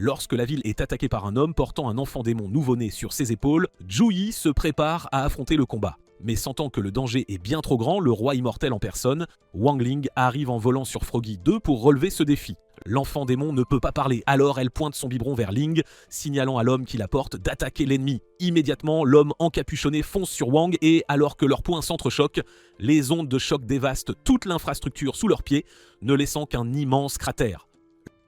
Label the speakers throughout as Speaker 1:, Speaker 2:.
Speaker 1: Lorsque la ville est attaquée par un homme portant un enfant démon nouveau-né sur ses épaules, Ju-Yi se prépare à affronter le combat. Mais sentant que le danger est bien trop grand, le roi immortel en personne, Wang Ling, arrive en volant sur Froggy 2 pour relever ce défi. L'enfant démon ne peut pas parler, alors elle pointe son biberon vers Ling, signalant à l'homme qui la porte d'attaquer l'ennemi. Immédiatement, l'homme encapuchonné fonce sur Wang et, alors que leurs poings s'entrechoquent, les ondes de choc dévastent toute l'infrastructure sous leurs pieds, ne laissant qu'un immense cratère.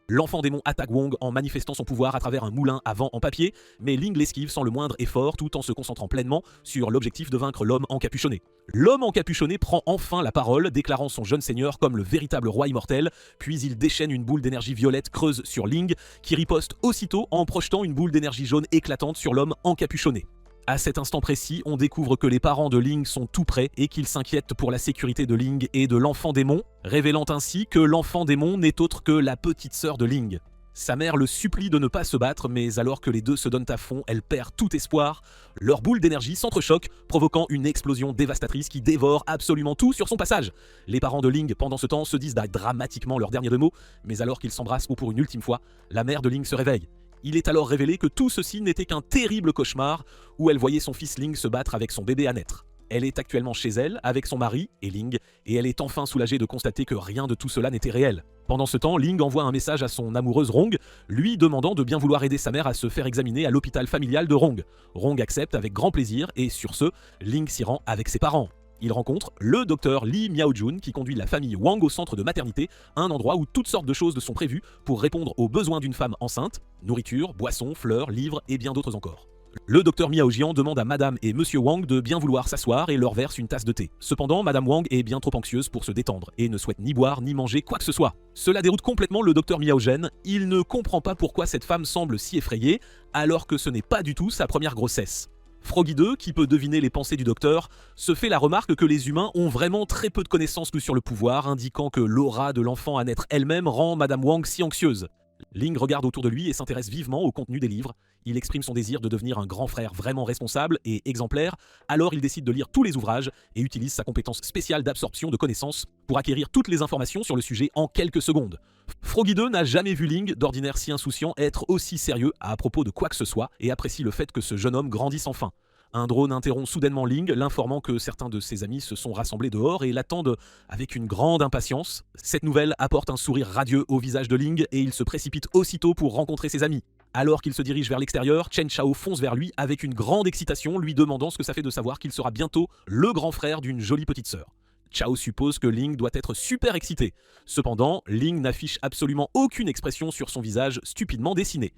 Speaker 1: L'enfant démon attaque Wang en manifestant son pouvoir à travers un moulin à vent en papier, mais Ling l'esquive sans le moindre effort tout en se concentrant pleinement sur l'objectif de vaincre l'homme encapuchonné. L'homme encapuchonné prend enfin la parole, déclarant son jeune seigneur comme le véritable roi immortel, puis il déchaîne une boule d'énergie violette creuse sur Ling, qui riposte aussitôt en projetant une boule d'énergie jaune éclatante sur l'homme encapuchonné. À cet instant précis, on découvre que les parents de Ling sont tout près et qu'ils s'inquiètent pour la sécurité de Ling et de l'enfant démon, révélant ainsi que l'enfant démon n'est autre que la petite sœur de Ling. Sa mère le supplie de ne pas se battre, mais alors que les deux se donnent à fond, elle perd tout espoir. Leur boule d'énergie s'entrechoque, provoquant une explosion dévastatrice qui dévore absolument tout sur son passage. Les parents de Ling, pendant ce temps, se disent dramatiquement leurs derniers mots, mais alors qu'ils s'embrassent pour une ultime fois, la mère de Ling se réveille. Il est alors révélé que tout ceci n'était qu'un terrible cauchemar où elle voyait son fils Ling se battre avec son bébé à naître. Elle est actuellement chez elle, avec son mari et Ling, et elle est enfin soulagée de constater que rien de tout cela n'était réel. Pendant ce temps, Ling envoie un message à son amoureuse Rong, lui demandant de bien vouloir aider sa mère à se faire examiner à l'hôpital familial de Rong. Rong accepte avec grand plaisir et sur ce, Ling s'y rend avec ses parents. Il rencontre le docteur Lee Miaojun qui conduit la famille Wang au centre de maternité, un endroit où toutes sortes de choses sont prévues pour répondre aux besoins d'une femme enceinte, nourriture, boissons, fleurs, livres et bien d'autres encore. Le docteur Miaojian demande à madame et monsieur Wang de bien vouloir s'asseoir et leur verse une tasse de thé. Cependant, madame Wang est bien trop anxieuse pour se détendre et ne souhaite ni boire ni manger quoi que ce soit. Cela déroute complètement le docteur Miaogen, il ne comprend pas pourquoi cette femme semble si effrayée alors que ce n'est pas du tout sa première grossesse. Froggy 2, qui peut deviner les pensées du docteur, se fait la remarque que les humains ont vraiment très peu de connaissances que sur le pouvoir, indiquant que l'aura de l'enfant à naître elle-même rend madame Wang si anxieuse. Ling regarde autour de lui et s'intéresse vivement au contenu des livres. Il exprime son désir de devenir un grand frère vraiment responsable et exemplaire, alors il décide de lire tous les ouvrages et utilise sa compétence spéciale d'absorption de connaissances pour acquérir toutes les informations sur le sujet en quelques secondes. Froggy 2 n'a jamais vu Ling, d'ordinaire si insouciant, être aussi sérieux à propos de quoi que ce soit et apprécie le fait que ce jeune homme grandisse enfin. Un drone interrompt soudainement Ling, l'informant que certains de ses amis se sont rassemblés dehors et l'attendent avec une grande impatience. Cette nouvelle apporte un sourire radieux au visage de Ling et il se précipite aussitôt pour rencontrer ses amis. Alors qu'il se dirige vers l'extérieur, Chen Chao fonce vers lui avec une grande excitation, lui demandant ce que ça fait de savoir qu'il sera bientôt le grand frère d'une jolie petite sœur. Chao suppose que Ling doit être super excité. Cependant, Ling n'affiche absolument aucune expression sur son visage stupidement dessiné.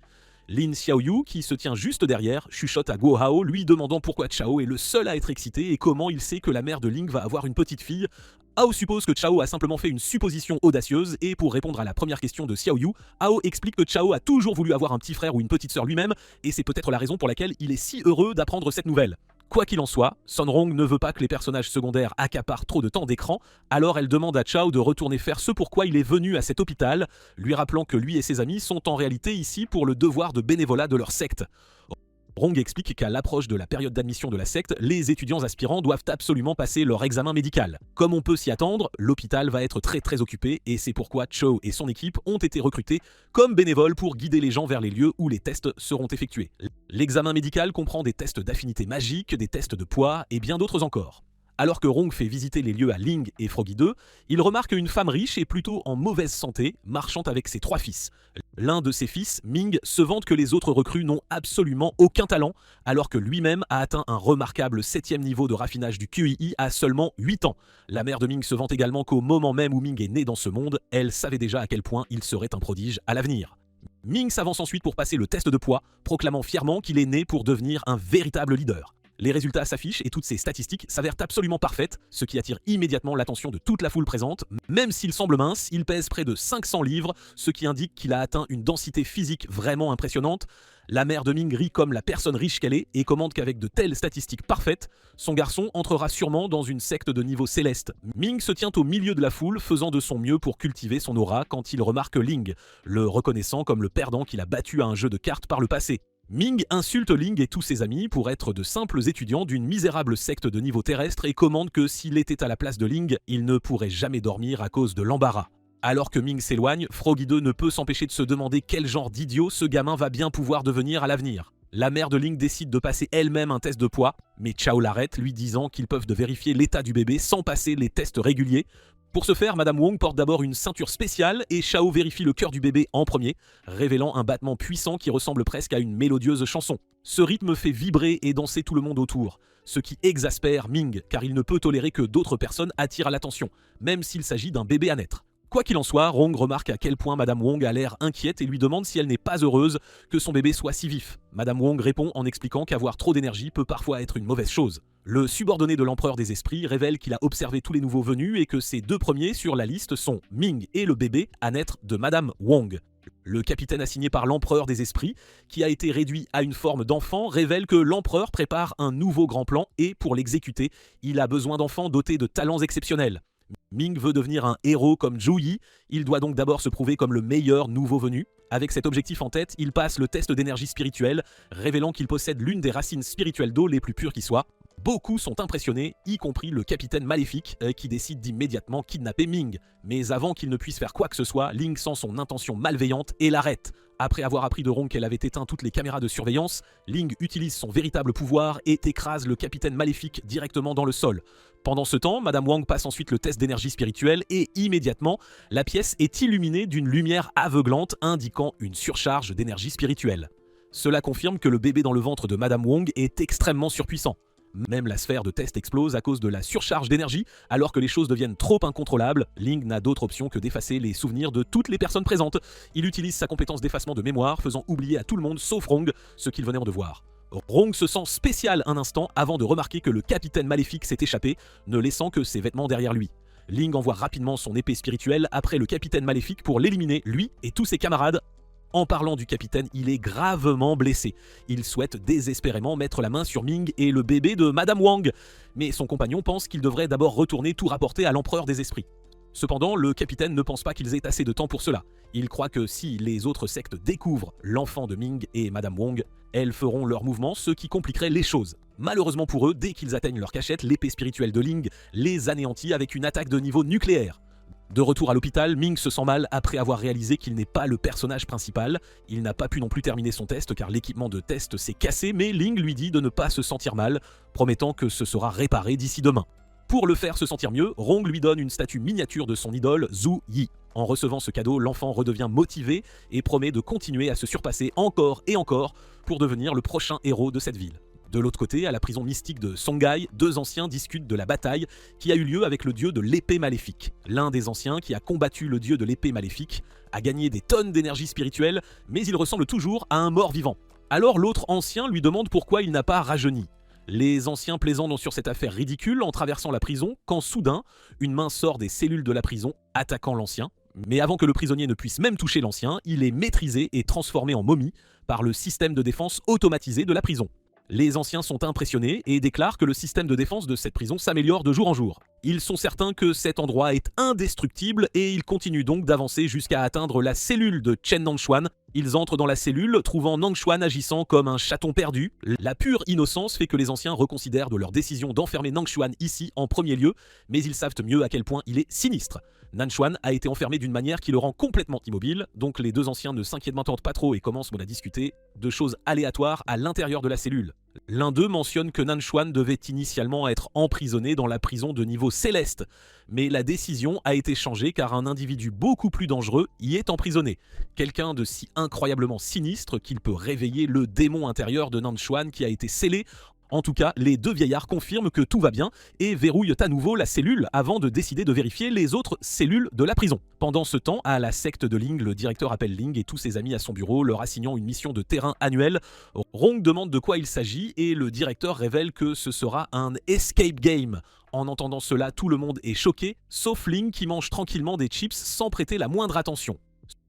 Speaker 1: Lin Xiaoyu, qui se tient juste derrière, chuchote à Guo Hao, lui demandant pourquoi Chao est le seul à être excité et comment il sait que la mère de Ling va avoir une petite fille. Hao suppose que Chao a simplement fait une supposition audacieuse et pour répondre à la première question de Xiaoyu, Hao explique que Chao a toujours voulu avoir un petit frère ou une petite sœur lui-même et c'est peut-être la raison pour laquelle il est si heureux d'apprendre cette nouvelle. Quoi qu'il en soit, Son Rong ne veut pas que les personnages secondaires accaparent trop de temps d'écran, alors elle demande à Chao de retourner faire ce pourquoi il est venu à cet hôpital, lui rappelant que lui et ses amis sont en réalité ici pour le devoir de bénévolat de leur secte. Rong explique qu'à l'approche de la période d'admission de la secte, les étudiants aspirants doivent absolument passer leur examen médical. Comme on peut s'y attendre, l'hôpital va être très occupé et c'est pourquoi Chao et son équipe ont été recrutés comme bénévoles pour guider les gens vers les lieux où les tests seront effectués. L'examen médical comprend des tests d'affinité magique, des tests de poids et bien d'autres encore. Alors que Rong fait visiter les lieux à Ling et Froggy 2, il remarque une femme riche et plutôt en mauvaise santé, marchant avec ses 3 fils. L'un de ses fils, Ming, se vante que les autres recrues n'ont absolument aucun talent, alors que lui-même a atteint un remarquable 7e niveau de raffinage du QI à seulement 8 ans. La mère de Ming se vante également qu'au moment même où Ming est né dans ce monde, elle savait déjà à quel point il serait un prodige à l'avenir. Ming s'avance ensuite pour passer le test de poids, proclamant fièrement qu'il est né pour devenir un véritable leader. Les résultats s'affichent et toutes ces statistiques s'avèrent absolument parfaites, ce qui attire immédiatement l'attention de toute la foule présente. Même s'il semble mince, il pèse près de 500 livres, ce qui indique qu'il a atteint une densité physique vraiment impressionnante. La mère de Ming rit comme la personne riche qu'elle est et commande qu'avec de telles statistiques parfaites, son garçon entrera sûrement dans une secte de niveau céleste. Ming se tient au milieu de la foule, faisant de son mieux pour cultiver son aura quand il remarque Ling, le reconnaissant comme le perdant qu'il a battu à un jeu de cartes par le passé. Ming insulte Ling et tous ses amis pour être de simples étudiants d'une misérable secte de niveau terrestre et commande que s'il était à la place de Ling, il ne pourrait jamais dormir à cause de l'embarras. Alors que Ming s'éloigne, Froggy 2 ne peut s'empêcher de se demander quel genre d'idiot ce gamin va bien pouvoir devenir à l'avenir. La mère de Ling décide de passer elle-même un test de poids, mais Chao l'arrête, lui disant qu'ils peuvent vérifier l'état du bébé sans passer les tests réguliers. Pour ce faire, Madame Wong porte d'abord une ceinture spéciale et Chao vérifie le cœur du bébé en premier, révélant un battement puissant qui ressemble presque à une mélodieuse chanson. Ce rythme fait vibrer et danser tout le monde autour, ce qui exaspère Ming, car il ne peut tolérer que d'autres personnes attirent l'attention, même s'il s'agit d'un bébé à naître. Quoi qu'il en soit, Rong remarque à quel point Madame Wong a l'air inquiète et lui demande si elle n'est pas heureuse que son bébé soit si vif. Madame Wong répond en expliquant qu'avoir trop d'énergie peut parfois être une mauvaise chose. Le subordonné de l'empereur des esprits révèle qu'il a observé tous les nouveaux venus et que ces deux premiers sur la liste sont Ming et le bébé à naître de Madame Wong. Le capitaine assigné par l'empereur des esprits, qui a été réduit à une forme d'enfant, révèle que l'empereur prépare un nouveau grand plan et pour l'exécuter, il a besoin d'enfants dotés de talents exceptionnels. Ming veut devenir un héros comme Zhu Yi, il doit donc d'abord se prouver comme le meilleur nouveau venu. Avec cet objectif en tête, il passe le test d'énergie spirituelle, révélant qu'il possède l'une des racines spirituelles d'eau les plus pures qui soient. Beaucoup sont impressionnés, y compris le capitaine maléfique qui décide d'immédiatement kidnapper Ming. Mais avant qu'il ne puisse faire quoi que ce soit, Ling sent son intention malveillante et l'arrête. Après avoir appris de Rong qu'elle avait éteint toutes les caméras de surveillance, Ling utilise son véritable pouvoir et écrase le capitaine maléfique directement dans le sol. Pendant ce temps, Madame Wang passe ensuite le test d'énergie spirituelle et immédiatement, la pièce est illuminée d'une lumière aveuglante indiquant une surcharge d'énergie spirituelle. Cela confirme que le bébé dans le ventre de Madame Wong est extrêmement surpuissant. Même la sphère de test explose à cause de la surcharge d'énergie, alors que les choses deviennent trop incontrôlables. Ling n'a d'autre option que d'effacer les souvenirs de toutes les personnes présentes. Il utilise sa compétence d'effacement de mémoire, faisant oublier à tout le monde, sauf Rong, ce qu'ils venaient de voir. Rong se sent spécial un instant avant de remarquer que le capitaine maléfique s'est échappé, ne laissant que ses vêtements derrière lui. Ling envoie rapidement son épée spirituelle après le capitaine maléfique pour l'éliminer, lui et tous ses camarades. En parlant du capitaine, il est gravement blessé. Il souhaite désespérément mettre la main sur Ming et le bébé de Madame Wang, mais son compagnon pense qu'il devrait d'abord retourner tout rapporter à l'empereur des esprits. Cependant, le capitaine ne pense pas qu'ils aient assez de temps pour cela. Il croit que si les autres sectes découvrent l'enfant de Ming et Madame Wong, elles feront leur mouvement, ce qui compliquerait les choses. Malheureusement pour eux, dès qu'ils atteignent leur cachette, l'épée spirituelle de Ling les anéantit avec une attaque de niveau nucléaire. De retour à l'hôpital, Ming se sent mal après avoir réalisé qu'il n'est pas le personnage principal. Il n'a pas pu non plus terminer son test car l'équipement de test s'est cassé, mais Ling lui dit de ne pas se sentir mal, promettant que ce sera réparé d'ici demain. Pour le faire se sentir mieux, Rong lui donne une statue miniature de son idole, Zhu Yi. En recevant ce cadeau, l'enfant redevient motivé et promet de continuer à se surpasser encore et encore pour devenir le prochain héros de cette ville. De l'autre côté, à la prison mystique de Songhai, deux anciens discutent de la bataille qui a eu lieu avec le dieu de l'épée maléfique. L'un des anciens, qui a combattu le dieu de l'épée maléfique, a gagné des tonnes d'énergie spirituelle, mais il ressemble toujours à un mort-vivant. Alors l'autre ancien lui demande pourquoi il n'a pas rajeuni. Les anciens plaisantent sur cette affaire ridicule en traversant la prison, quand soudain, une main sort des cellules de la prison, attaquant l'ancien. Mais avant que le prisonnier ne puisse même toucher l'ancien, il est maîtrisé et transformé en momie par le système de défense automatisé de la prison. Les anciens sont impressionnés et déclarent que le système de défense de cette prison s'améliore de jour en jour. Ils sont certains que cet endroit est indestructible et ils continuent donc d'avancer jusqu'à atteindre la cellule de Chen Nangshuan. Ils entrent dans la cellule, trouvant Nangshuan agissant comme un chaton perdu. La pure innocence fait que les anciens reconsidèrent de leur décision d'enfermer Nangshuan ici en premier lieu, mais ils savent mieux à quel point il est sinistre. Nangshuan a été enfermé d'une manière qui le rend complètement immobile, donc les deux anciens ne s'inquiètent maintenant pas trop et commencent à discuter de choses aléatoires à l'intérieur de la cellule. L'un d'eux mentionne que Nangshuan devait initialement être emprisonné dans la prison de niveau céleste, mais la décision a été changée car un individu beaucoup plus dangereux y est emprisonné. Quelqu'un de si incroyablement sinistre qu'il peut réveiller le démon intérieur de Nangshuan qui a été scellé. En tout cas, les deux vieillards confirment que tout va bien et verrouillent à nouveau la cellule avant de décider de vérifier les autres cellules de la prison. Pendant ce temps, à la secte de Ling, le directeur appelle Ling et tous ses amis à son bureau, leur assignant une mission de terrain annuelle. Rong demande de quoi il s'agit et le directeur révèle que ce sera un escape game. En entendant cela, tout le monde est choqué, sauf Ling qui mange tranquillement des chips sans prêter la moindre attention.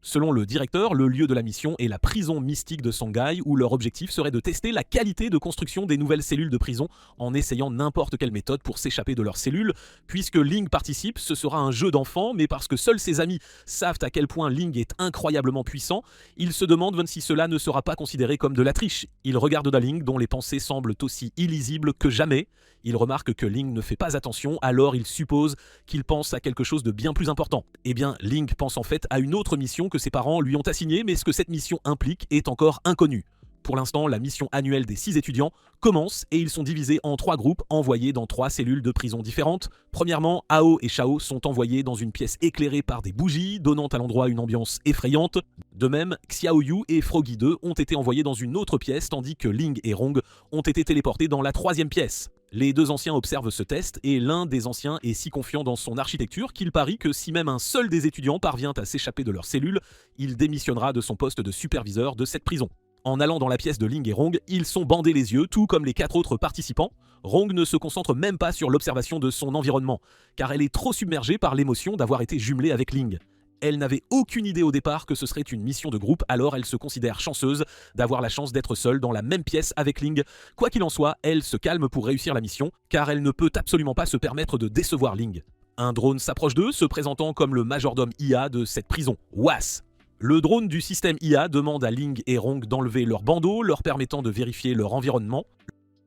Speaker 1: Selon le directeur, le lieu de la mission est la prison mystique de Songhai, où leur objectif serait de tester la qualité de construction des nouvelles cellules de prison en essayant n'importe quelle méthode pour s'échapper de leurs cellules. Puisque Ling participe, ce sera un jeu d'enfant, mais parce que seuls ses amis savent à quel point Ling est incroyablement puissant, ils se demandent si cela ne sera pas considéré comme de la triche. Ils regardent Ling, dont les pensées semblent aussi illisibles que jamais. Ils remarquent que Ling ne fait pas attention, alors ils supposent qu'il pense à quelque chose de bien plus important. Eh bien, Ling pense en fait à une autre mission que ses parents lui ont assignée, mais ce que cette mission implique est encore inconnu. Pour l'instant, la mission annuelle des 6 étudiants commence et ils sont divisés en 3 groupes envoyés dans 3 cellules de prison différentes. Premièrement, Hao et Chao sont envoyés dans une pièce éclairée par des bougies, donnant à l'endroit une ambiance effrayante. De même, Xiaoyu et Froggy 2 ont été envoyés dans une autre pièce, tandis que Ling et Rong ont été téléportés dans la 3e pièce. Les 2 anciens observent ce test et l'un des anciens est si confiant dans son architecture qu'il parie que si même un seul des étudiants parvient à s'échapper de leur cellule, il démissionnera de son poste de superviseur de cette prison. En allant dans la pièce de Ling et Rong, ils sont bandés les yeux, tout comme les 4 autres participants. Rong ne se concentre même pas sur l'observation de son environnement, car elle est trop submergée par l'émotion d'avoir été jumelée avec Ling. Elle n'avait aucune idée au départ que ce serait une mission de groupe, alors elle se considère chanceuse d'avoir la chance d'être seule dans la même pièce avec Ling. Quoi qu'il en soit, elle se calme pour réussir la mission, car elle ne peut absolument pas se permettre de décevoir Ling. Un drone s'approche d'eux, se présentant comme le majordome IA de cette prison, Was. Le drone du système IA demande à Ling et Rong d'enlever leur bandeau, leur permettant de vérifier leur environnement.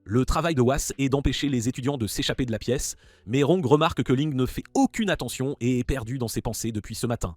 Speaker 1: Le travail de Was est d'empêcher les étudiants de s'échapper de la pièce, mais Rong remarque que Ling ne fait aucune attention et est perdue dans ses pensées depuis ce matin.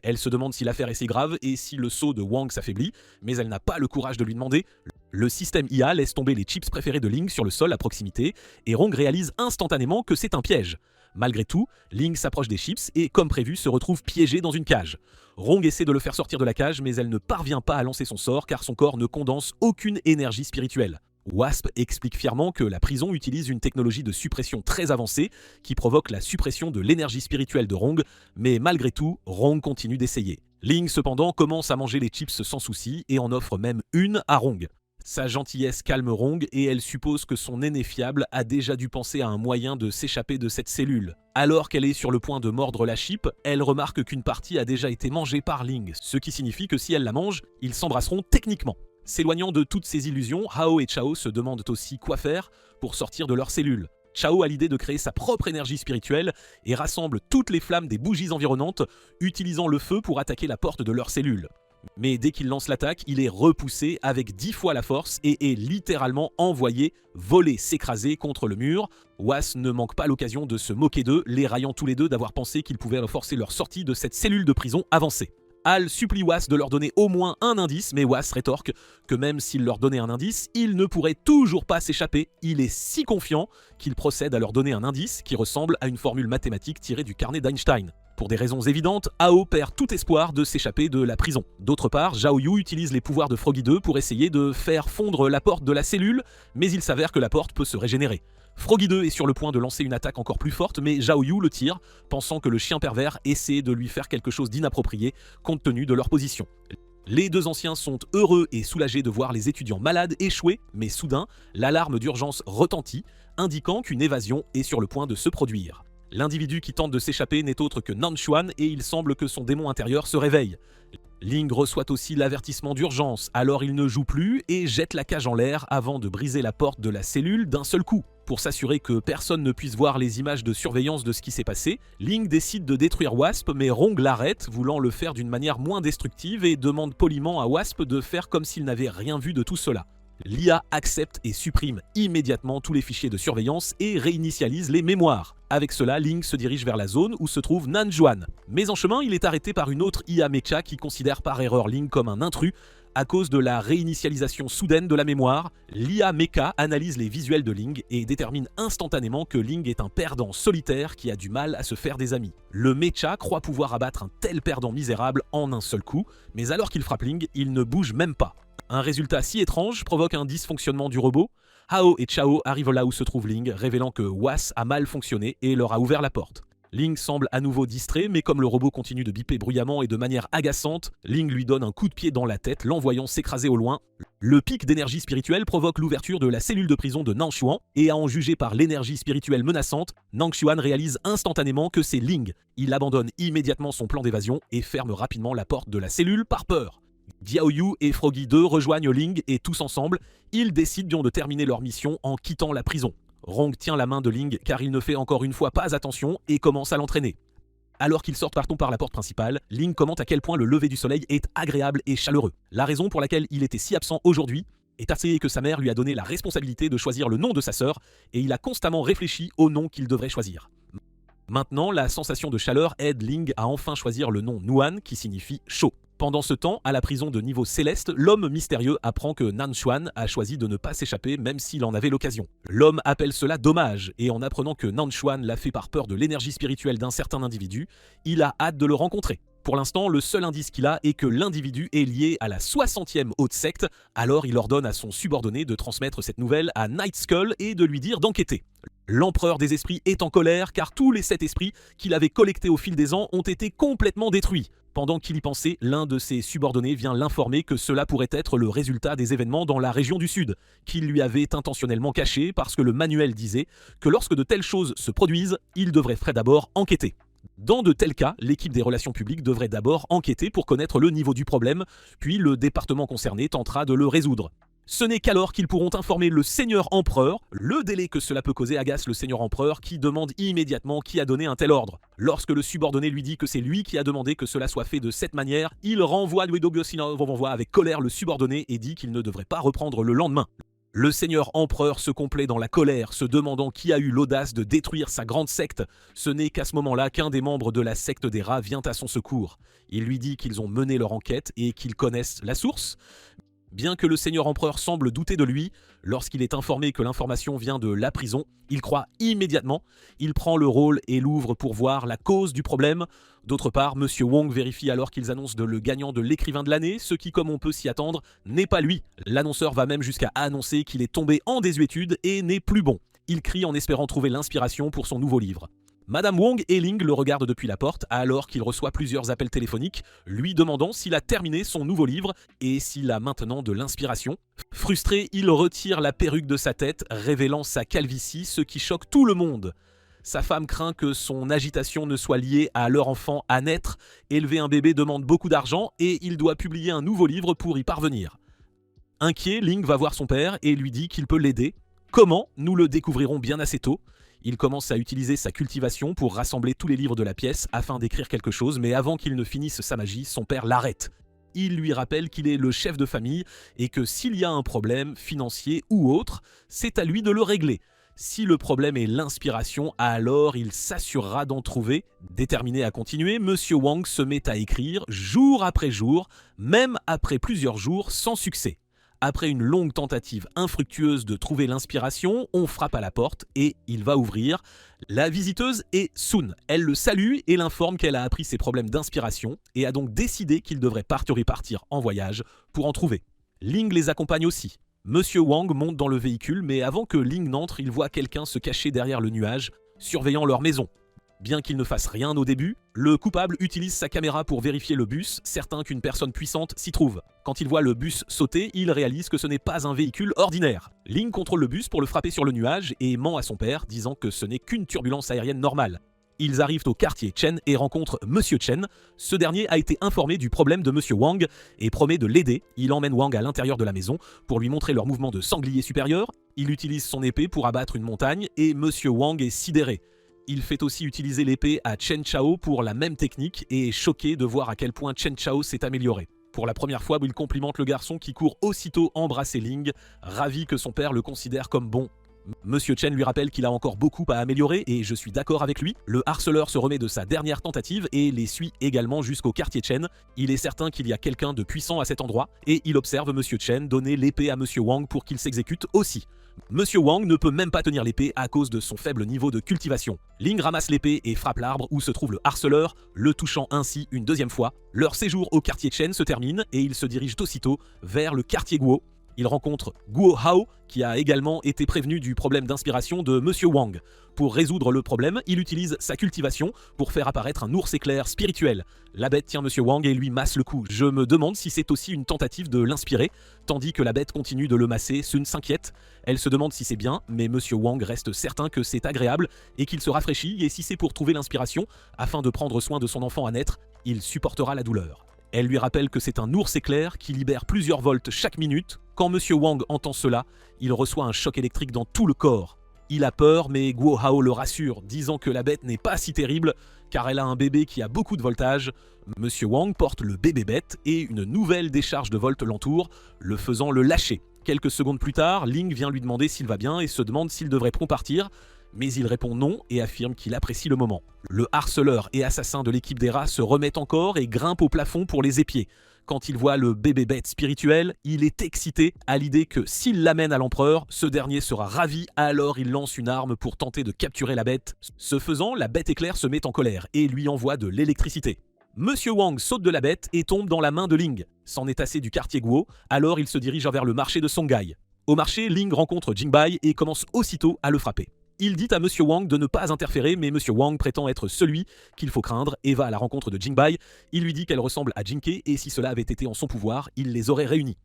Speaker 1: Elle se demande si l'affaire est si grave et si le sceau de Wang s'affaiblit, mais elle n'a pas le courage de lui demander. Le système IA laisse tomber les chips préférés de Ling sur le sol à proximité, et Rong réalise instantanément que c'est un piège. Malgré tout, Ling s'approche des chips et, comme prévu, se retrouve piégée dans une cage. Rong essaie de le faire sortir de la cage, mais elle ne parvient pas à lancer son sort car son corps ne condense aucune énergie spirituelle. Wasp explique fièrement que la prison utilise une technologie de suppression très avancée qui provoque la suppression de l'énergie spirituelle de Rong, mais malgré tout, Rong continue d'essayer. Ling cependant commence à manger les chips sans souci et en offre même une à Rong. Sa gentillesse calme Rong et elle suppose que son aîné fiable a déjà dû penser à un moyen de s'échapper de cette cellule. Alors qu'elle est sur le point de mordre la chip, elle remarque qu'une partie a déjà été mangée par Ling, ce qui signifie que si elle la mange, ils s'embrasseront techniquement. S'éloignant de toutes ces illusions, Hao et Chao se demandent aussi quoi faire pour sortir de leur cellule. Chao a l'idée de créer sa propre énergie spirituelle et rassemble toutes les flammes des bougies environnantes, utilisant le feu pour attaquer la porte de leur cellule. Mais dès qu'il lance l'attaque, il est repoussé avec 10 fois la force et est littéralement envoyé voler, s'écraser contre le mur. Was ne manque pas l'occasion de se moquer d'eux, les raillant tous les deux d'avoir pensé qu'ils pouvaient forcer leur sortie de cette cellule de prison avancée. Hal supplie Was de leur donner au moins un indice, mais Was rétorque que même s'il leur donnait un indice, il ne pourrait toujours pas s'échapper. Il est si confiant qu'il procède à leur donner un indice qui ressemble à une formule mathématique tirée du carnet d'Einstein. Pour des raisons évidentes, Hao perd tout espoir de s'échapper de la prison. D'autre part, Xiaoyu utilise les pouvoirs de Froggy 2 pour essayer de faire fondre la porte de la cellule, mais il s'avère que la porte peut se régénérer. Froggy 2 est sur le point de lancer une attaque encore plus forte, mais Xiaoyu le tire, pensant que le chien pervers essaie de lui faire quelque chose d'inapproprié compte tenu de leur position. Les 2 anciens sont heureux et soulagés de voir les étudiants malades échouer, mais soudain, l'alarme d'urgence retentit, indiquant qu'une évasion est sur le point de se produire. L'individu qui tente de s'échapper n'est autre que Nanchuan et il semble que son démon intérieur se réveille. Ling reçoit aussi l'avertissement d'urgence, alors il ne joue plus et jette la cage en l'air avant de briser la porte de la cellule d'un seul coup. Pour s'assurer que personne ne puisse voir les images de surveillance de ce qui s'est passé, Ling décide de détruire Wasp, mais Rong l'arrête, voulant le faire d'une manière moins destructive et demande poliment à Wasp de faire comme s'il n'avait rien vu de tout cela. L'IA accepte et supprime immédiatement tous les fichiers de surveillance et réinitialise les mémoires. Avec cela, Ling se dirige vers la zone où se trouve Nanjuan. Mais en chemin, il est arrêté par une autre IA mecha qui considère par erreur Ling comme un intrus. À cause de la réinitialisation soudaine de la mémoire, l'IA mecha analyse les visuels de Ling et détermine instantanément que Ling est un perdant solitaire qui a du mal à se faire des amis. Le mecha croit pouvoir abattre un tel perdant misérable en un seul coup, mais alors qu'il frappe Ling, il ne bouge même pas. Un résultat si étrange provoque un dysfonctionnement du robot. Hao et Chao arrivent là où se trouve Ling, révélant que Was a mal fonctionné et leur a ouvert la porte. Ling semble à nouveau distrait, mais comme le robot continue de biper bruyamment et de manière agaçante, Ling lui donne un coup de pied dans la tête, l'envoyant s'écraser au loin. Le pic d'énergie spirituelle provoque l'ouverture de la cellule de prison de Nanshuan, et à en juger par l'énergie spirituelle menaçante, Nanshuan réalise instantanément que c'est Ling. Il abandonne immédiatement son plan d'évasion et ferme rapidement la porte de la cellule par peur. Xiaoyu et Froggy 2 rejoignent Ling et tous ensemble, ils décident de terminer leur mission en quittant la prison. Rong tient la main de Ling car il ne fait encore une fois pas attention et commence à l'entraîner. Alors qu'ils sortent par la porte principale, Ling commente à quel point le lever du soleil est agréable et chaleureux. La raison pour laquelle il était si absent aujourd'hui est assez que sa mère lui a donné la responsabilité de choisir le nom de sa sœur et il a constamment réfléchi au nom qu'il devrait choisir. Maintenant, la sensation de chaleur aide Ling à enfin choisir le nom Nuan qui signifie chaud. Pendant ce temps, à la prison de niveau céleste, l'homme mystérieux apprend que Nanshuan a choisi de ne pas s'échapper même s'il en avait l'occasion. L'homme appelle cela dommage, et en apprenant que Nanshuan l'a fait par peur de l'énergie spirituelle d'un certain individu, il a hâte de le rencontrer. Pour l'instant, le seul indice qu'il a est que l'individu est lié à la 60e haute secte, alors il ordonne à son subordonné de transmettre cette nouvelle à Night Skull et de lui dire d'enquêter. L'empereur des esprits est en colère car tous les 7 esprits qu'il avait collectés au fil des ans ont été complètement détruits. Pendant qu'il y pensait, l'un de ses subordonnés vient l'informer que cela pourrait être le résultat des événements dans la région du Sud, qu'il lui avait intentionnellement caché parce que le manuel disait que lorsque de telles choses se produisent, il devrait d'abord enquêter. Dans de tels cas, l'équipe des relations publiques devrait d'abord enquêter pour connaître le niveau du problème, puis le département concerné tentera de le résoudre. Ce n'est qu'alors qu'ils pourront informer le Seigneur Empereur. Le délai que cela peut causer agace le Seigneur Empereur qui demande immédiatement qui a donné un tel ordre. Lorsque le subordonné lui dit que c'est lui qui a demandé que cela soit fait de cette manière, il renvoie avec colère le subordonné et dit qu'il ne devrait pas reprendre le lendemain. Le Seigneur Empereur se complaît dans la colère, se demandant qui a eu l'audace de détruire sa grande secte. Ce n'est qu'à ce moment-là qu'un des membres de la secte des rats vient à son secours. Il lui dit qu'ils ont mené leur enquête et qu'ils connaissent la source. Bien que le Seigneur Empereur semble douter de lui, lorsqu'il est informé que l'information vient de la prison, il croit immédiatement, il prend le rôle et l'ouvre pour voir la cause du problème. D'autre part, M. Wong vérifie alors qu'ils annoncent le gagnant de l'écrivain de l'année, ce qui, comme on peut s'y attendre, n'est pas lui. L'annonceur va même jusqu'à annoncer qu'il est tombé en désuétude et n'est plus bon. Il crie en espérant trouver l'inspiration pour son nouveau livre. Madame Wong et Ling le regardent depuis la porte alors qu'il reçoit plusieurs appels téléphoniques lui demandant s'il a terminé son nouveau livre et s'il a maintenant de l'inspiration. Frustré, il retire la perruque de sa tête, révélant sa calvitie, ce qui choque tout le monde. Sa femme craint que son agitation ne soit liée à leur enfant à naître. Élever un bébé demande beaucoup d'argent et il doit publier un nouveau livre pour y parvenir. Inquiet, Ling va voir son père et lui dit qu'il peut l'aider. Comment? Nous le découvrirons bien assez tôt. Il commence à utiliser sa cultivation pour rassembler tous les livres de la pièce afin d'écrire quelque chose, mais avant qu'il ne finisse sa magie, son père l'arrête. Il lui rappelle qu'il est le chef de famille et que s'il y a un problème financier ou autre, c'est à lui de le régler. Si le problème est l'inspiration, alors il s'assurera d'en trouver. Déterminé à continuer, M. Wang se met à écrire jour après jour, même après plusieurs jours sans succès. Après une longue tentative infructueuse de trouver l'inspiration, on frappe à la porte et il va ouvrir. La visiteuse est Sun. Elle le salue et l'informe qu'elle a appris ses problèmes d'inspiration et a donc décidé qu'il devrait partir en voyage pour en trouver. Ling les accompagne aussi. Monsieur Wang monte dans le véhicule, mais avant que Ling n'entre, il voit quelqu'un se cacher derrière le nuage, surveillant leur maison. Bien qu'il ne fasse rien au début, le coupable utilise sa caméra pour vérifier le bus, certain qu'une personne puissante s'y trouve. Quand il voit le bus sauter, il réalise que ce n'est pas un véhicule ordinaire. Ling contrôle le bus pour le frapper sur le nuage et ment à son père, disant que ce n'est qu'une turbulence aérienne normale. Ils arrivent au quartier Chen et rencontrent Monsieur Chen. Ce dernier a été informé du problème de Monsieur Wang et promet de l'aider. Il emmène Wang à l'intérieur de la maison pour lui montrer leur mouvement de sanglier supérieur. Il utilise son épée pour abattre une montagne et Monsieur Wang est sidéré. Il fait aussi utiliser l'épée à Chen Chao pour la même technique et est choqué de voir à quel point Chen Chao s'est amélioré. Pour la première fois, il complimente le garçon qui court aussitôt embrasser Ling, ravi que son père le considère comme bon. Monsieur Chen lui rappelle qu'il a encore beaucoup à améliorer et je suis d'accord avec lui. Le harceleur se remet de sa dernière tentative et les suit également jusqu'au quartier Chen. Il est certain qu'il y a quelqu'un de puissant à cet endroit et il observe Monsieur Chen donner l'épée à Monsieur Wang pour qu'il s'exécute aussi. Monsieur Wang ne peut même pas tenir l'épée à cause de son faible niveau de cultivation. Ling ramasse l'épée et frappe l'arbre où se trouve le harceleur, le touchant ainsi une deuxième fois. Leur séjour au quartier Chen se termine et ils se dirigent aussitôt vers le quartier Guo. Il rencontre Guo Hao, qui a également été prévenu du problème d'inspiration de Monsieur Wang. Pour résoudre le problème, il utilise sa cultivation pour faire apparaître un ours éclair spirituel. La bête tient Monsieur Wang et lui masse le cou. Je me demande si c'est aussi une tentative de l'inspirer, tandis que la bête continue de le masser. Sun s'inquiète. Elle se demande si c'est bien, mais Monsieur Wang reste certain que c'est agréable et qu'il se rafraîchit, et si c'est pour trouver l'inspiration, afin de prendre soin de son enfant à naître, il supportera la douleur. Elle lui rappelle que c'est un ours éclair qui libère plusieurs volts chaque minute. Quand Monsieur Wang entend cela, il reçoit un choc électrique dans tout le corps. Il a peur, mais Guo Hao le rassure, disant que la bête n'est pas si terrible, car elle a un bébé qui a beaucoup de voltage. Monsieur Wang porte le bébé bête et une nouvelle décharge de volts l'entoure, le faisant le lâcher. Quelques secondes plus tard, Ling vient lui demander s'il va bien et se demande s'il devrait compartir, mais il répond non et affirme qu'il apprécie le moment. Le harceleur et assassin de l'équipe des rats se remet encore et grimpe au plafond pour les épier. Quand il voit le bébé bête spirituel, il est excité à l'idée que s'il l'amène à l'empereur, ce dernier sera ravi, alors il lance une arme pour tenter de capturer la bête. Ce faisant, la bête éclair se met en colère et lui envoie de l'électricité. Monsieur Wang saute de la bête et tombe dans la main de Ling. C'en est assez du quartier Guo, alors il se dirige vers le marché de Songhai. Au marché, Ling rencontre Jingbai et commence aussitôt à le frapper. Il dit à Monsieur Wang de ne pas interférer, mais Monsieur Wang prétend être celui qu'il faut craindre et va à la rencontre de Jingbai. Il lui dit qu'elle ressemble à Jinke et si cela avait été en son pouvoir, il les aurait réunis.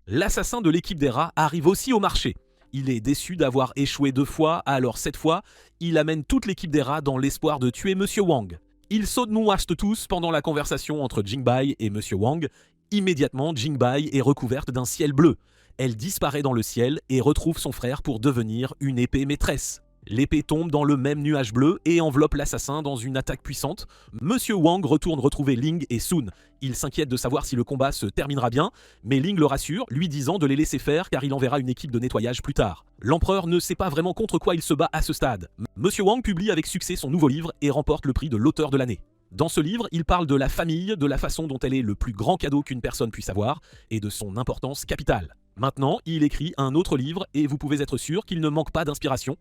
Speaker 1: L'assassin de l'équipe des rats arrive aussi au marché. Il est déçu d'avoir échoué 2 fois, alors cette fois, il amène toute l'équipe des rats dans l'espoir de tuer Monsieur Wang. Ils sautenousent tous pendant la conversation entre Jingbai et Monsieur Wang. Immédiatement, Jingbai est recouverte d'un ciel bleu. Elle disparaît dans le ciel et retrouve son frère pour devenir une épée maîtresse. L'épée tombe dans le même nuage bleu et enveloppe l'assassin dans une attaque puissante. Monsieur Wang retourne retrouver Ling et Sun. Il s'inquiète de savoir si le combat se terminera bien, mais Ling le rassure, lui disant de les laisser faire car il enverra une équipe de nettoyage plus tard. L'empereur ne sait pas vraiment contre quoi il se bat à ce stade. Monsieur Wang publie avec succès son nouveau livre et remporte le prix de l'auteur de l'année. Dans ce livre, il parle de la famille, de la façon dont elle est le plus grand cadeau qu'une personne puisse avoir et de son importance capitale. Maintenant, il écrit un autre livre et vous pouvez être sûr qu'il ne manque pas d'inspiration.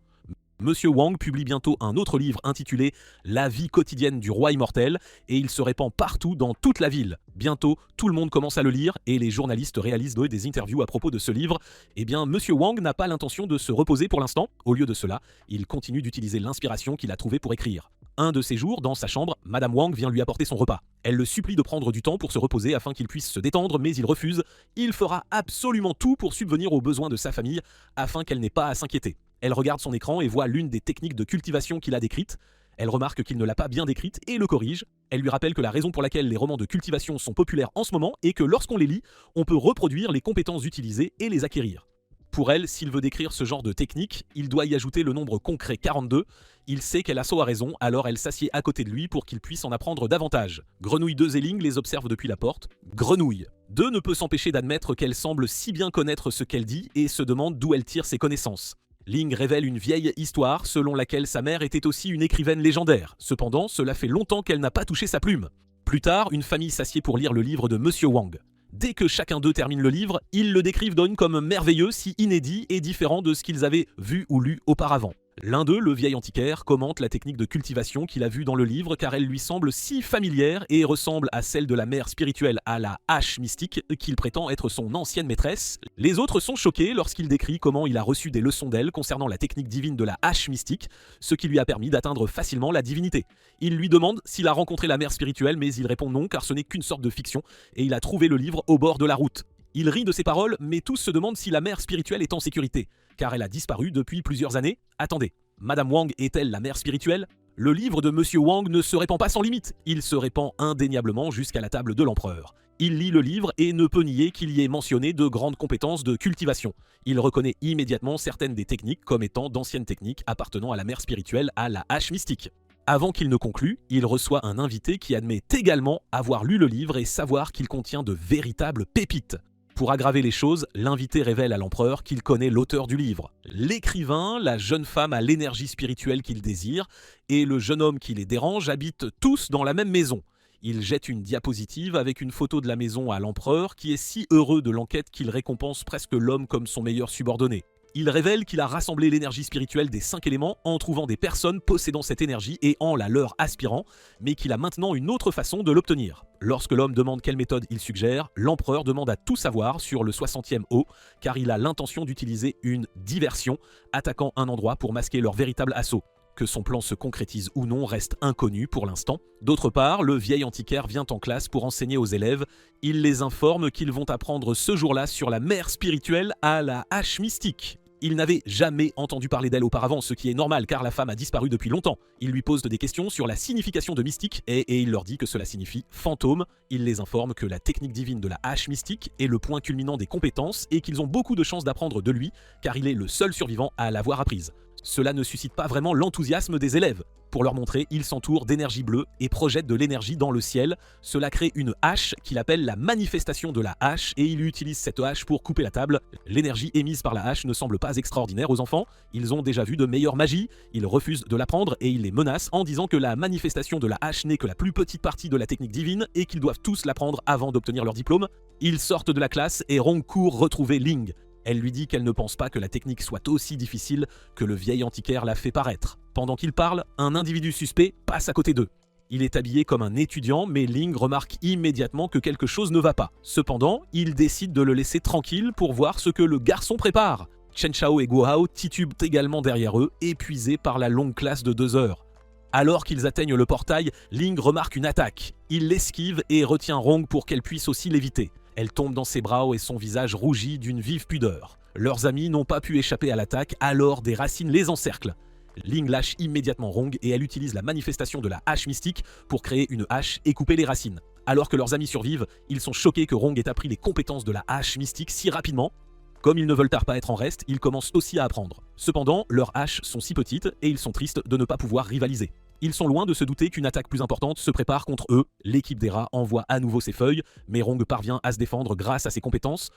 Speaker 1: Monsieur Wang publie bientôt un autre livre intitulé « La vie quotidienne du roi immortel » et il se répand partout dans toute la ville. Bientôt, tout le monde commence à le lire et les journalistes réalisent des interviews à propos de ce livre. Eh bien, Monsieur Wang n'a pas l'intention de se reposer pour l'instant. Au lieu de cela, il continue d'utiliser l'inspiration qu'il a trouvée pour écrire. Un de ces jours, dans sa chambre, Madame Wang vient lui apporter son repas. Elle le supplie de prendre du temps pour se reposer afin qu'il puisse se détendre, mais il refuse. Il fera absolument tout pour subvenir aux besoins de sa famille afin qu'elle n'ait pas à s'inquiéter. Elle regarde son écran et voit l'une des techniques de cultivation qu'il a décrites. Elle remarque qu'il ne l'a pas bien décrite et le corrige. Elle lui rappelle que la raison pour laquelle les romans de cultivation sont populaires en ce moment est que lorsqu'on les lit, on peut reproduire les compétences utilisées et les acquérir. Pour elle, s'il veut décrire ce genre de technique, il doit y ajouter le nombre concret 42. Il sait qu'Elasso a raison, alors elle s'assied à côté de lui pour qu'il puisse en apprendre davantage. Grenouille 2 et Ling les observent depuis la porte. Grenouille 2 ne peut s'empêcher d'admettre qu'elle semble si bien connaître ce qu'elle dit et se demande d'où elle tire ses connaissances. Ling révèle une vieille histoire selon laquelle sa mère était aussi une écrivaine légendaire. Cependant, cela fait longtemps qu'elle n'a pas touché sa plume. Plus tard, une famille s'assied pour lire le livre de Monsieur Wang. Dès que chacun d'eux termine le livre, ils le décrivent comme merveilleux, si inédit et différent de ce qu'ils avaient vu ou lu auparavant. L'un d'eux, le vieil antiquaire, commente la technique de cultivation qu'il a vue dans le livre car elle lui semble si familière et ressemble à celle de la mère spirituelle à la hache mystique qu'il prétend être son ancienne maîtresse. Les autres sont choqués lorsqu'il décrit comment il a reçu des leçons d'elle concernant la technique divine de la hache mystique, ce qui lui a permis d'atteindre facilement la divinité. Il lui demande s'il a rencontré la mère spirituelle, mais il répond non car ce n'est qu'une sorte de fiction et il a trouvé le livre au bord de la route. Il rit de ses paroles, mais tous se demandent si la mère spirituelle est en sécurité, car elle a disparu depuis plusieurs années. Attendez, Madame Wang est-elle la mère spirituelle? Le livre de Monsieur Wang ne se répand pas sans limite, il se répand indéniablement jusqu'à la table de l'empereur. Il lit le livre et ne peut nier qu'il y ait mentionné de grandes compétences de cultivation. Il reconnaît immédiatement certaines des techniques comme étant d'anciennes techniques appartenant à la mère spirituelle à la hache mystique. Avant qu'il ne conclue, il reçoit un invité qui admet également avoir lu le livre et savoir qu'il contient de véritables pépites. Pour aggraver les choses, l'invité révèle à l'empereur qu'il connaît l'auteur du livre. L'écrivain, la jeune femme à l'énergie spirituelle qu'il désire, et le jeune homme qui les dérange habitent tous dans la même maison. Il jette une diapositive avec une photo de la maison à l'empereur qui est si heureux de l'enquête qu'il récompense presque l'homme comme son meilleur subordonné. Il révèle qu'il a rassemblé l'énergie spirituelle des 5 éléments en trouvant des personnes possédant cette énergie et en la leur aspirant, mais qu'il a maintenant une autre façon de l'obtenir. Lorsque l'homme demande quelle méthode il suggère, l'empereur demande à tout savoir sur le 60e haut, car il a l'intention d'utiliser une diversion, attaquant un endroit pour masquer leur véritable assaut. Que son plan se concrétise ou non reste inconnu pour l'instant. D'autre part, le vieil antiquaire vient en classe pour enseigner aux élèves. Il les informe qu'ils vont apprendre ce jour-là sur la mère spirituelle à la hache mystique. Il n'avait jamais entendu parler d'elle auparavant, ce qui est normal car la femme a disparu depuis longtemps. Il lui pose des questions sur la signification de mystique et il leur dit que cela signifie fantôme. Il les informe que la technique divine de la hache mystique est le point culminant des compétences et qu'ils ont beaucoup de chances d'apprendre de lui car il est le seul survivant à l'avoir apprise. Cela ne suscite pas vraiment l'enthousiasme des élèves. Pour leur montrer, il s'entoure d'énergie bleue et projette de l'énergie dans le ciel. Cela crée une hache qu'il appelle la manifestation de la hache et il utilise cette hache pour couper la table. L'énergie émise par la hache ne semble pas extraordinaire aux enfants. Ils ont déjà vu de meilleures magies. Ils refusent de l'apprendre et ils les menacent en disant que la manifestation de la hache n'est que la plus petite partie de la technique divine et qu'ils doivent tous l'apprendre avant d'obtenir leur diplôme. Ils sortent de la classe et Rong court retrouver Ling. Elle lui dit qu'elle ne pense pas que la technique soit aussi difficile que le vieil antiquaire l'a fait paraître. Pendant qu'il parle, un individu suspect passe à côté d'eux. Il est habillé comme un étudiant, mais Ling remarque immédiatement que quelque chose ne va pas. Cependant, il décide de le laisser tranquille pour voir ce que le garçon prépare. Chen Shao et Guo Hao titubent également derrière eux, épuisés par la longue classe de 2 heures. Alors qu'ils atteignent le portail, Ling remarque une attaque. Il l'esquive et retient Rong pour qu'elle puisse aussi l'éviter. Elle tombe dans ses bras et son visage rougit d'une vive pudeur. Leurs amis n'ont pas pu échapper à l'attaque, alors des racines les encerclent. Ling lâche immédiatement Rong et elle utilise la manifestation de la hache mystique pour créer une hache et couper les racines. Alors que leurs amis survivent, ils sont choqués que Rong ait appris les compétences de la hache mystique si rapidement. Comme ils ne veulent pas être en reste, ils commencent aussi à apprendre. Cependant, leurs haches sont si petites et ils sont tristes de ne pas pouvoir rivaliser. Ils sont loin de se douter qu'une attaque plus importante se prépare contre eux. L'équipe des rats envoie à nouveau ses feuilles, mais Rong parvient à se défendre grâce à ses compétences.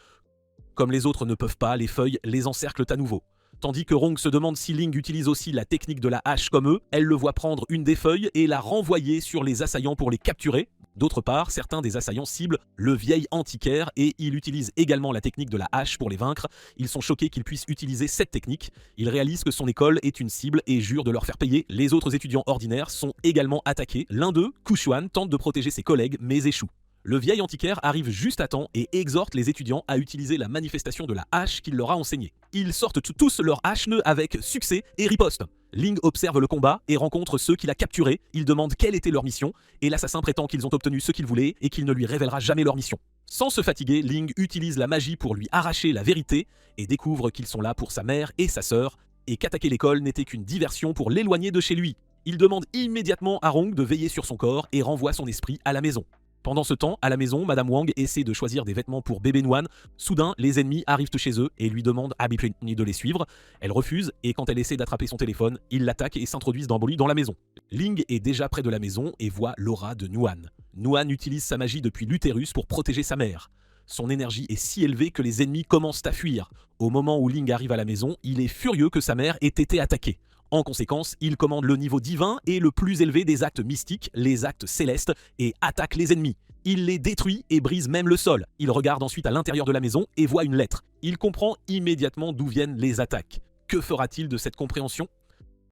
Speaker 1: Comme les autres ne peuvent pas, les feuilles les encerclent à nouveau. Tandis que Rong se demande si Ling utilise aussi la technique de la hache comme eux, elle le voit prendre une des feuilles et la renvoyer sur les assaillants pour les capturer. D'autre part, certains des assaillants ciblent le vieil antiquaire et il utilise également la technique de la hache pour les vaincre. Ils sont choqués qu'il puisse utiliser cette technique. Ils réalisent que son école est une cible et jurent de leur faire payer. Les autres étudiants ordinaires sont également attaqués. L'un d'eux, Ku Xuan, tente de protéger ses collègues mais échoue. Le vieil antiquaire arrive juste à temps et exhorte les étudiants à utiliser la manifestation de la hache qu'il leur a enseignée. Ils sortent tous leur hache-nœud avec succès et ripostent. Ling observe le combat et rencontre ceux qu'il a capturés. Il demande quelle était leur mission et l'assassin prétend qu'ils ont obtenu ce qu'ils voulaient et qu'il ne lui révélera jamais leur mission. Sans se fatiguer, Ling utilise la magie pour lui arracher la vérité et découvre qu'ils sont là pour sa mère et sa sœur et qu'attaquer l'école n'était qu'une diversion pour l'éloigner de chez lui. Il demande immédiatement à Rong de veiller sur son corps et renvoie son esprit à la maison. Pendant ce temps, à la maison, Madame Wang essaie de choisir des vêtements pour bébé Nuan. Soudain, les ennemis arrivent chez eux et lui demandent à Bipini de les suivre. Elle refuse et quand elle essaie d'attraper son téléphone, ils l'attaquent et s'introduisent dans la maison. Ling est déjà près de la maison et voit l'aura de Nuan. Nuan utilise sa magie depuis l'utérus pour protéger sa mère. Son énergie est si élevée que les ennemis commencent à fuir. Au moment où Ling arrive à la maison, il est furieux que sa mère ait été attaquée. En conséquence, il commande le niveau divin et le plus élevé des actes mystiques, les actes célestes, et attaque les ennemis. Il les détruit et brise même le sol. Il regarde ensuite à l'intérieur de la maison et voit une lettre. Il comprend immédiatement d'où viennent les attaques. Que fera-t-il de cette compréhension ?